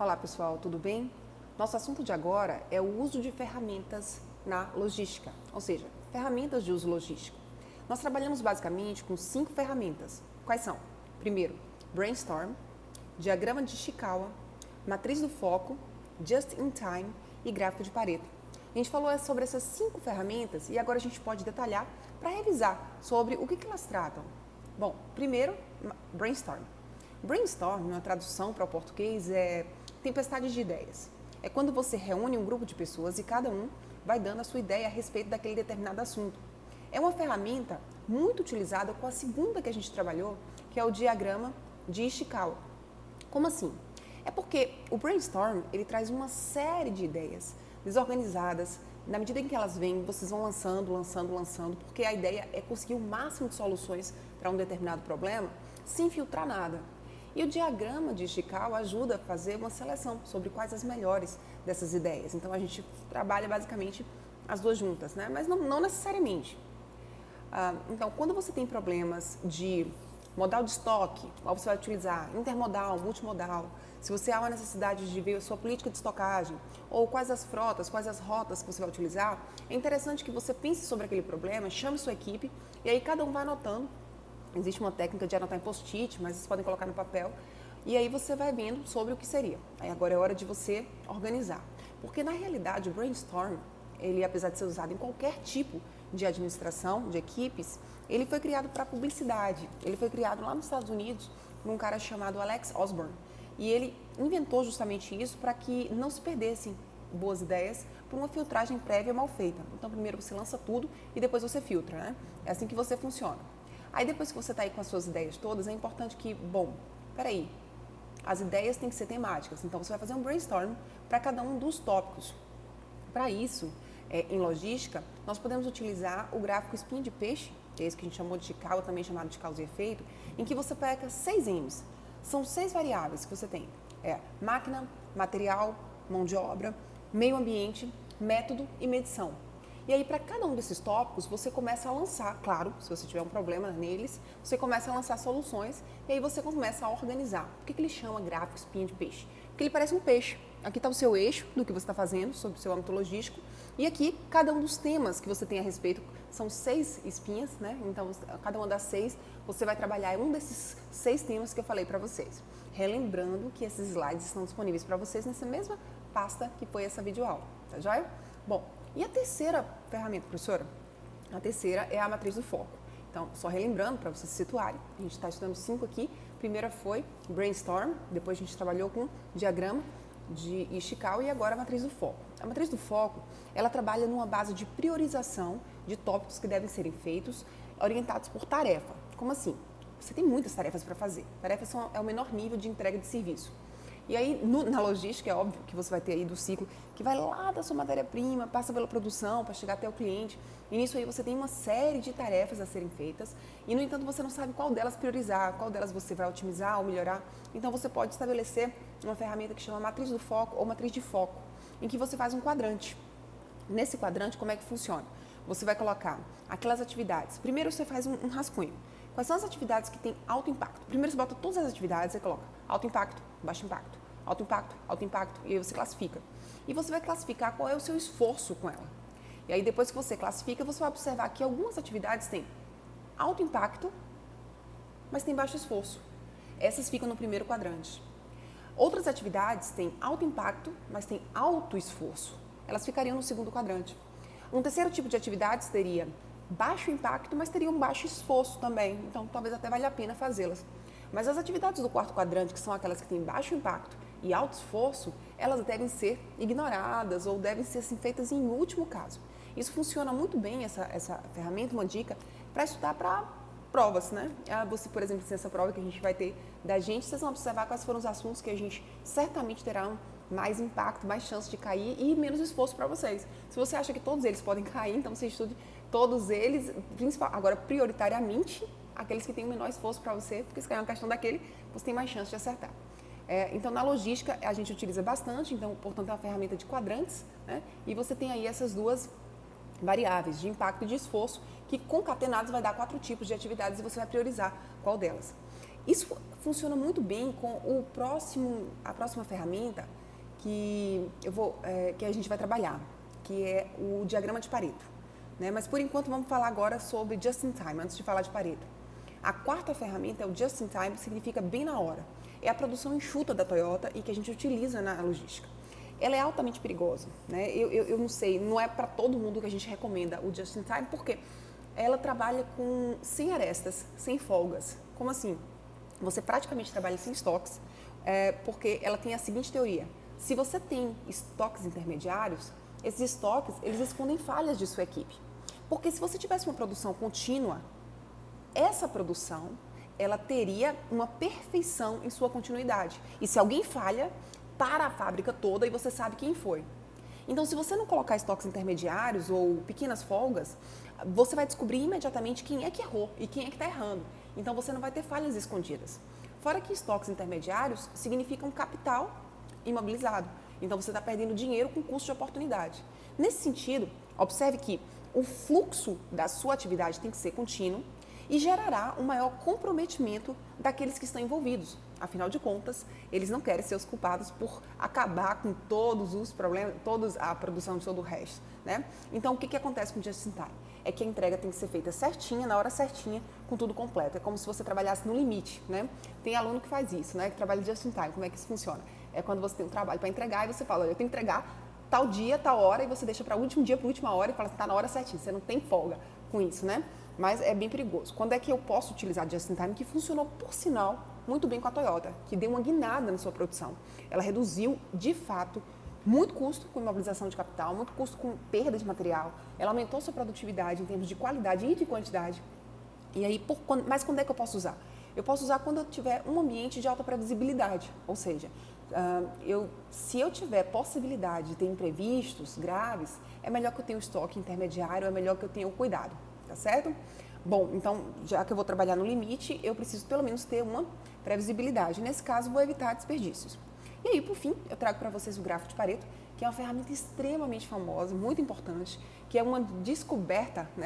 Olá pessoal, tudo bem? Nosso assunto de agora é o uso de ferramentas na logística, ou seja, ferramentas de uso logístico. Nós trabalhamos basicamente com 5 ferramentas. Quais são? Primeiro, Brainstorm, Diagrama de Ishikawa, Matriz do Foco, Just in Time e Gráfico de Pareto. A gente falou sobre essas 5 ferramentas e agora a gente pode detalhar para revisar sobre o que elas tratam. Bom, primeiro, Brainstorm. Brainstorm, uma tradução para o português, é tempestade de ideias. É quando você reúne um grupo de pessoas e cada um vai dando a sua ideia a respeito daquele determinado assunto. É uma ferramenta muito utilizada com a segunda que a gente trabalhou, que é o diagrama de Ishikawa. Como assim? É porque o brainstorm, ele traz uma série de ideias desorganizadas. Na medida em que elas vêm, vocês vão lançando, porque a ideia é conseguir o máximo de soluções para um determinado problema sem filtrar nada. E o diagrama de Ishikawa ajuda a fazer uma seleção sobre quais as melhores dessas ideias. Então a gente trabalha basicamente as duas juntas, né? Mas não necessariamente. Então, quando você tem problemas de modal de estoque, qual você vai utilizar, intermodal, multimodal, se você há uma necessidade de ver a sua política de estocagem, ou quais as frotas, quais as rotas que você vai utilizar, é interessante que você pense sobre aquele problema, chame sua equipe, e aí cada um vai anotando. Existe uma técnica de anotar em post-it, mas vocês podem colocar no papel, e aí você vai vendo sobre o que seria. Aí agora é hora de você organizar. Porque na realidade o brainstorm, ele apesar de ser usado em qualquer tipo de administração, de equipes, ele foi criado para publicidade. Ele foi criado lá nos Estados Unidos por um cara chamado Alex Osborne. E ele inventou justamente isso para que não se perdessem boas ideias por uma filtragem prévia mal feita. Então primeiro você lança tudo e depois você filtra, né? É assim que você funciona. Aí depois que você está aí com as suas ideias todas, é importante que, peraí, as ideias têm que ser temáticas. Então você vai fazer um brainstorm para cada um dos tópicos. Para isso, em logística, nós podemos utilizar o gráfico espinha de peixe, que é esse que a gente chamou de Ishikawa, também chamado de causa e efeito, em que você pega 6 M's. São 6 variáveis que você tem. Máquina, material, mão de obra, meio ambiente, método e medição. E aí, para cada um desses tópicos, você começa a lançar, claro, se você tiver um problema neles, você começa a lançar soluções e aí você começa a organizar. Por que ele chama gráfico espinha de peixe? Porque ele parece um peixe. Aqui está o seu eixo do que você está fazendo sobre o seu âmbito logístico e aqui cada um dos temas que você tem a respeito são 6 espinhas, né? Então, cada uma das 6 você vai trabalhar em um desses 6 temas que eu falei para vocês. Relembrando que esses slides estão disponíveis para vocês nessa mesma pasta que foi essa videoaula, tá joia? Bom, e a terceira ferramenta, professora? A terceira é a matriz do foco. Então, só relembrando para vocês se situarem, a gente está estudando 5 aqui. A primeira foi brainstorm, depois a gente trabalhou com diagrama de Ishikawa e agora a matriz do foco. A matriz do foco, ela trabalha numa base de priorização de tópicos que devem serem feitos, orientados por tarefa. Como assim? Você tem muitas tarefas para fazer. Tarefas é o menor nível de entrega de serviço. E aí, na logística, é óbvio que você vai ter aí do ciclo que vai lá da sua matéria-prima, passa pela produção para chegar até o cliente. E nisso aí você tem uma série de tarefas a serem feitas e, no entanto, você não sabe qual delas priorizar, qual delas você vai otimizar ou melhorar. Então, você pode estabelecer uma ferramenta que chama matriz do foco ou matriz de foco, em que você faz um quadrante. Nesse quadrante, como é que funciona? Você vai colocar aquelas atividades. Primeiro, você faz um rascunho. Quais são as atividades que têm alto impacto? Primeiro você bota todas as atividades e coloca alto impacto, baixo impacto, alto impacto, e aí você classifica. E você vai classificar qual é o seu esforço com ela. E aí depois que você classifica, você vai observar que algumas atividades têm alto impacto, mas têm baixo esforço. Essas ficam no primeiro quadrante. Outras atividades têm alto impacto, mas têm alto esforço. Elas ficariam no segundo quadrante. Um terceiro tipo de atividades teria baixo impacto, mas teria um baixo esforço também. Então, talvez até valha a pena fazê-las. Mas as atividades do quarto quadrante, que são aquelas que têm baixo impacto e alto esforço, elas devem ser ignoradas ou devem ser assim, feitas em último caso. Isso funciona muito bem, essa ferramenta, uma dica, para estudar para provas, né? Você, por exemplo, se essa prova que a gente vai ter da gente, vocês vão observar quais foram os assuntos que a gente certamente terá mais impacto, mais chance de cair e menos esforço para vocês. Se você acha que todos eles podem cair, então você estude todos eles, agora prioritariamente aqueles que têm o menor esforço para você, porque se cair uma questão daquele, você tem mais chance de acertar. Então, na logística, a gente utiliza bastante, então, portanto, é uma ferramenta de quadrantes, né? E você tem aí essas duas variáveis de impacto e de esforço, que concatenados vai dar 4 tipos de atividades e você vai priorizar qual delas. Isso funciona muito bem com a próxima ferramenta que a gente vai trabalhar, que é o diagrama de Pareto. Né? Mas por enquanto vamos falar agora sobre Just in Time, antes de falar de Pareto. A quarta ferramenta é o Just in Time, que significa bem na hora. É a produção enxuta da Toyota e que a gente utiliza na logística. Ela é altamente perigosa, né? Eu não sei, não é para todo mundo que a gente recomenda o Just in Time, porque ela trabalha sem arestas, sem folgas. Como assim? Você praticamente trabalha sem estoques, porque ela tem a seguinte teoria. Se você tem estoques intermediários, esses estoques, eles escondem falhas de sua equipe. Porque se você tivesse uma produção contínua, essa produção, ela teria uma perfeição em sua continuidade. E se alguém falha, para a fábrica toda e você sabe quem foi. Então, se você não colocar estoques intermediários ou pequenas folgas, você vai descobrir imediatamente quem é que errou e quem é que está errando. Então, você não vai ter falhas escondidas. Fora que estoques intermediários significam capital imobilizado. Então, você está perdendo dinheiro com custo de oportunidade. Nesse sentido, observe que o fluxo da sua atividade tem que ser contínuo e gerará um maior comprometimento daqueles que estão envolvidos. Afinal de contas, eles não querem ser os culpados por acabar com todos os problemas, toda a produção de todo o resto. Né? Então, o que acontece com o Just in Time? É que a entrega tem que ser feita certinha, na hora certinha, com tudo completo. É como se você trabalhasse no limite. Né? Tem aluno que faz isso, né? Que trabalha Just in Time. Como é que isso funciona? É quando você tem um trabalho para entregar e você fala, olha, eu tenho que entregar tal dia, tal hora, e você deixa para o último dia, para a última hora, e fala que está na hora certinha. Você não tem folga com isso, né? Mas é bem perigoso. Quando é que eu posso utilizar Just in Time, que funcionou, por sinal, muito bem com a Toyota, que deu uma guinada na sua produção. Ela reduziu, de fato, muito custo com imobilização de capital, muito custo com perda de material. Ela aumentou sua produtividade em termos de qualidade e de quantidade. E aí, mas quando é que eu posso usar? Eu posso usar quando eu tiver um ambiente de alta previsibilidade, ou seja, se eu tiver possibilidade de ter imprevistos graves, é melhor que eu tenha o estoque intermediário, é melhor que eu tenha o cuidado, tá certo? Bom, então, já que eu vou trabalhar no limite, eu preciso pelo menos ter uma previsibilidade. Nesse caso, vou evitar desperdícios. E aí, por fim, eu trago para vocês o gráfico de Pareto, que é uma ferramenta extremamente famosa, muito importante, que é uma descoberta, né?